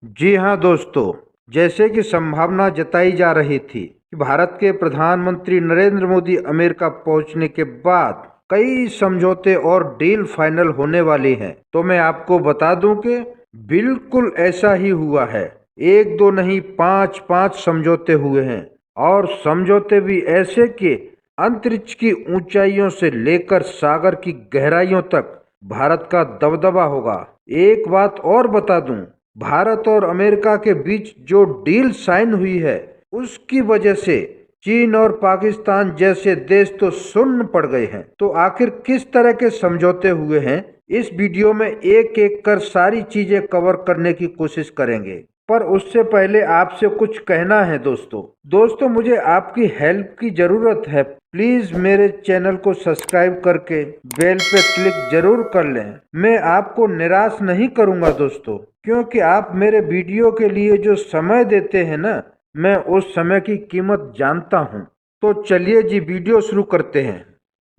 जी हाँ दोस्तों, जैसे कि संभावना जताई जा रही थी कि भारत के प्रधानमंत्री नरेंद्र मोदी अमेरिका पहुंचने के बाद कई समझौते और डील फाइनल होने वाली हैं, तो मैं आपको बता दूं कि बिल्कुल ऐसा ही हुआ है। एक दो नहीं, पांच पांच समझौते हुए हैं और समझौते भी ऐसे कि अंतरिक्ष की ऊंचाइयों से लेकर सागर की गहराइयों तक भारत का दबदबा होगा। एक बात और बता दूं, भारत और अमेरिका के बीच जो डील साइन हुई है उसकी वजह से चीन और पाकिस्तान जैसे देश तो सुन्न पड़ गए हैं। तो आखिर किस तरह के समझौते हुए हैं, इस वीडियो में एक एक कर सारी चीजें कवर करने की कोशिश करेंगे। पर उससे पहले आपसे कुछ कहना है दोस्तों मुझे आपकी हेल्प की जरूरत है। प्लीज मेरे चैनल को सब्सक्राइब करके बेल पे क्लिक जरूर कर लें। मैं आपको निराश नहीं करूंगा दोस्तों, क्योंकि आप मेरे वीडियो के लिए जो समय देते हैं ना, मैं उस समय की कीमत जानता हूं। तो चलिए जी, वीडियो शुरू करते हैं।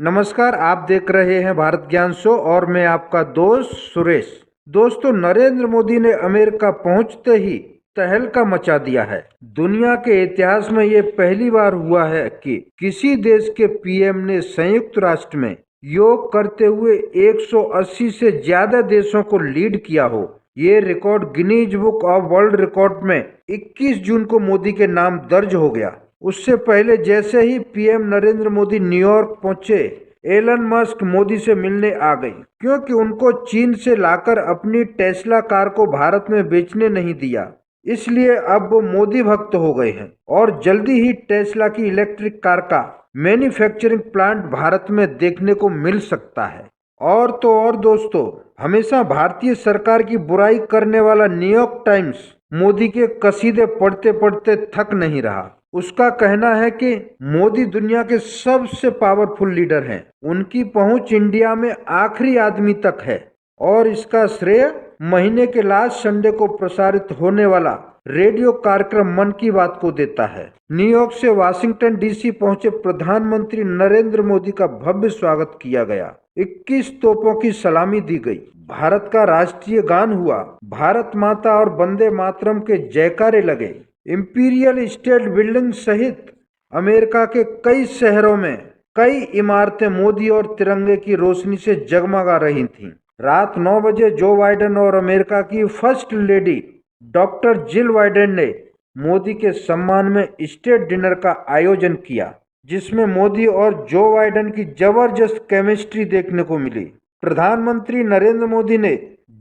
नमस्कार, आप देख रहे हैं भारत ज्ञान शो और मैं आपका दोस्त सुरेश। दोस्तों, नरेंद्र मोदी ने अमेरिका पहुंचते ही तहलका मचा दिया है। दुनिया के इतिहास में ये पहली बार हुआ है कि किसी देश के पीएम ने संयुक्त राष्ट्र में योग करते हुए 180 से ज्यादा देशों को लीड किया हो। ये record Guinness book of world record में 21 जून को मोदी के नाम दर्ज हो गया। उससे पहले जैसे ही पीएम नरेंद्र मोदी न्यूयॉर्क पहुंचे, एलन मस्क मोदी से मिलने आ गई, क्योंकि उनको चीन से लाकर अपनी टेस्ला कार को भारत में बेचने नहीं दिया। इसलिए अब वो मोदी भक्त हो गए हैं और जल्दी ही टेस्ला की इलेक्ट्रिक कार का मैन्युफैक्चरिंग प्लांट भारत में देखने को मिल सकता है। और तो और दोस्तों, हमेशा भारतीय सरकार की बुराई करने वाला न्यूयॉर्क टाइम्स मोदी के कसीदे पढ़ते पढ़ते थक नहीं रहा। उसका कहना है कि मोदी दुनिया के सबसे पावरफुल लीडर हैं। उनकी पहुंच इंडिया में आखिरी आदमी तक है और इसका श्रेय महीने के लास्ट संडे को प्रसारित होने वाला रेडियो कार्यक्रम मन की बात को देता है। न्यूयॉर्क से वाशिंगटन डीसी पहुंचे प्रधानमंत्री नरेंद्र मोदी का भव्य स्वागत किया गया। 21 तोपों की सलामी दी गई। भारत का राष्ट्रीय गान हुआ। भारत माता और वंदे मातरम के जयकारे लगे। इंपीरियल स्टेट बिल्डिंग सहित अमेरिका के कई शहरों में कई इमारतें मोदी और तिरंगे की रोशनी से जगमगा रही थीं। रात 9 बजे जो बाइडेन और अमेरिका की first lady doctor Jill Biden ने मोदी के सम्मान में स्टेट डिनर का आयोजन किया, जिसमें मोदी और जो बाइडेन की जबरदस्त केमिस्ट्री देखने को मिली। प्रधानमंत्री नरेंद्र मोदी ने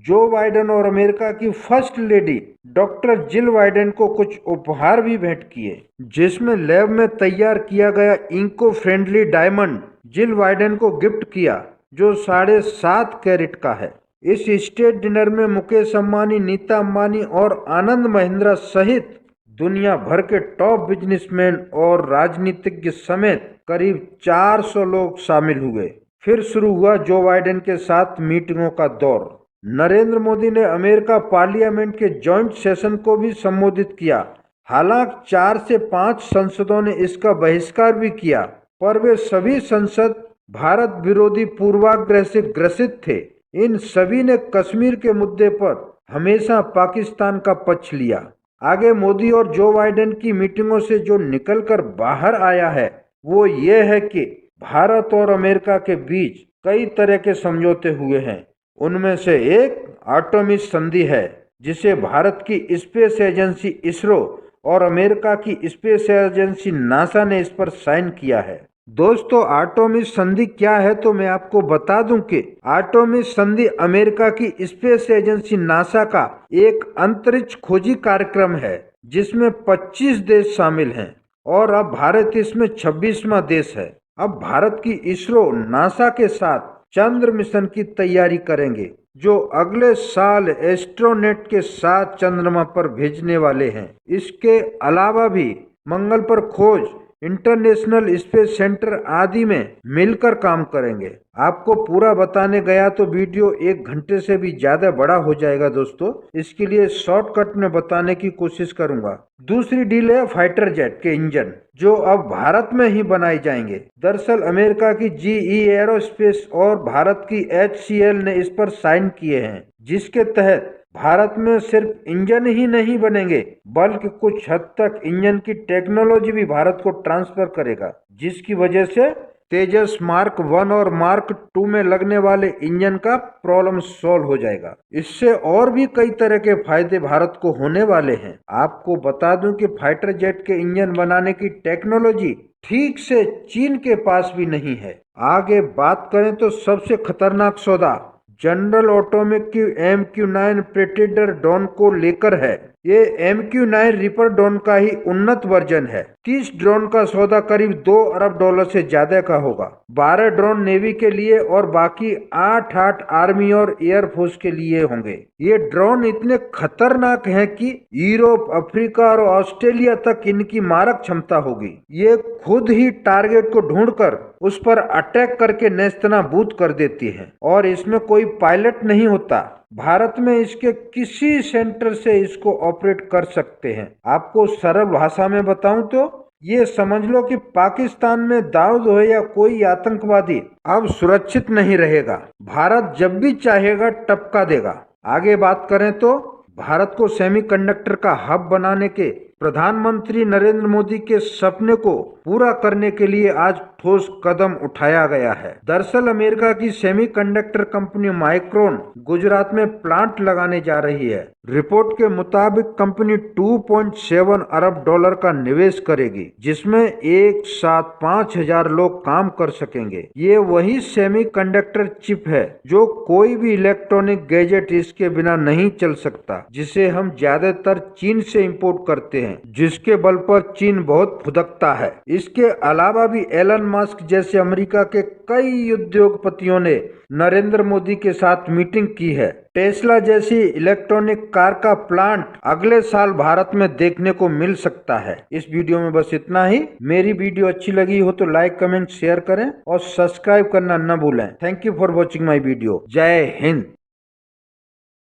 जो बाइडेन और अमेरिका की first lady doctor Jill Biden को कुछ उपहार भी भेंट किए, जिसमें लैब में तैयार किया गया इंको फ्रेंडली डायमंड जिल बाइडेन को गिफ्ट किया, जो 7.5 कैरेट का है। इस स्टेट डिनर में मुकेश अंबानी, नीता अंबानी और आनंद महिंद्रा सहित दुनिया भर के टॉप बिजनेसमैन और राजनीतिज्ञ समेत करीब 400 लोग शामिल हुए। फिर शुरू हुआ जो बाइडेन के साथ मीटिंगों का दौर। नरेंद्र मोदी ने अमेरिका पार्लियामेंट के जॉइंट सेशन को भी संबोधित किया। हालांकि 4 से 5 संसदों ने इसका बहिष्कार भी किया, पर वे सभी संसद भारत विरोधी पूर्वाग्रह से ग्रसित थे। इन सभी ने कश्मीर के मुद्दे पर हमेशा पाकिस्तान का पक्ष लिया। आगे मोदी और जो बाइडेन की मीटिंगों से जो निकलकर बाहर आया है वो ये है कि भारत और अमेरिका के बीच कई तरह के समझौते हुए हैं। उनमें से एक आर्टेमिस संधि है, जिसे भारत की स्पेस एजेंसी इसरो और अमेरिका की स्पेस एजेंसी नासा ने इस पर साइन किया है। दोस्तों, आर्टेमिस संधि क्या है तो मैं आपको बता दूं कि आर्टेमिस संधि अमेरिका की स्पेस एजेंसी नासा का एक अंतरिक्ष खोजी कार्यक्रम है, जिसमें 25 देश शामिल हैं और अब भारत इसमें 26वां देश है। अब भारत की इसरो नासा के साथ चंद्र मिशन की तैयारी करेंगे, जो अगले साल एस्ट्रोनेट के साथ चंद्रमा पर भेजने वाले हैं। इसके अलावा भी मंगल पर खोज, इंटरनेशनल स्पेस सेंटर आदि में मिलकर काम करेंगे। आपको पूरा बताने गया तो वीडियो 1 घंटे से भी ज्यादा बड़ा हो जाएगा दोस्तों, इसके लिए शॉर्टकट में बताने की कोशिश करूंगा। दूसरी डील है फाइटर जेट के इंजन, जो अब भारत में ही बनाए जाएंगे। दरअसल अमेरिका की जीई एरोस्पेस और भारत की HCL ने इस पर साइन किए हैं, जिसके तहत भारत में सिर्फ इंजन ही नहीं बनेंगे, बल्कि कुछ हद तक इंजन की टेक्नोलॉजी भी भारत को ट्रांसफर करेगा, जिसकी वजह से तेजस मार्क 1 और मार्क 2 में लगने वाले इंजन का प्रॉब्लम सॉल्व हो जाएगा। इससे और भी कई तरह के फायदे भारत को होने वाले हैं। आपको बता दूं कि फाइटर जेट के इंजन बनाने की टेक्नोलॉजी ठीक से चीन के पास भी नहीं है। आगे बात करें तो सबसे खतरनाक सौदा जनरल एटॉमिक की MQ-9 प्रेडेटर ड्रोन को लेकर है। ये MQ-9 रिपर ड्रोन का ही उन्नत वर्जन है। 30 ड्रोन का सौदा करीब $2 अरब से ज्यादा का होगा। 12 ड्रोन नेवी के लिए और बाकी 8 आर्मी और एयरफोर्स के लिए होंगे। ये ड्रोन इतने खतरनाक हैं कि यूरोप, अफ्रीका और ऑस्ट्रेलिया तक इनकी मारक क्षमता होगी। ये खुद ही टारगेट को ढूंढकर उस पर अटैक करके नेस्तनाबूद कर देती है और इसमें कोई पायलट नहीं होता। भारत में इसके किसी सेंटर से इसको ऑपरेट कर सकते हैं। आपको सरल भाषा में बताऊं तो ये समझ लो कि पाकिस्तान में दाऊद हो या कोई आतंकवादी अब सुरक्षित नहीं रहेगा। भारत जब भी चाहेगा टपका देगा। आगे बात करें तो भारत को सेमीकंडक्टर का हब बनाने के प्रधानमंत्री नरेंद्र मोदी के सपने को पूरा करने के लिए आज ठोस कदम उठाया गया है। दरअसल अमेरिका की सेमीकंडक्टर कंपनी माइक्रोन गुजरात में प्लांट लगाने जा रही है। रिपोर्ट के मुताबिक कंपनी $2.7 अरब का निवेश करेगी, जिसमें एक साथ 5,000 लोग काम कर सकेंगे। ये वही सेमीकंडक्टर चिप है जो कोई भी इलेक्ट्रॉनिक गैजेट इसके बिना नहीं चल सकता, जिसे हम ज्यादातर चीन से इंपोर्ट करते हैं, जिसके बल पर चीन बहुत फुदकता है। इसके अलावा भी एलन मस्क जैसे अमेरिका के कई उद्योगपतियों ने नरेंद्र मोदी के साथ मीटिंग की है। टेस्ला जैसी इलेक्ट्रॉनिक कार का प्लांट अगले साल भारत में देखने को मिल सकता है। इस वीडियो में बस इतना ही। मेरी वीडियो अच्छी लगी हो तो लाइक, कमेंट, शेयर करें और सब्सक्राइब करना न भूलें। Thank you for watching my video. जय हिंद।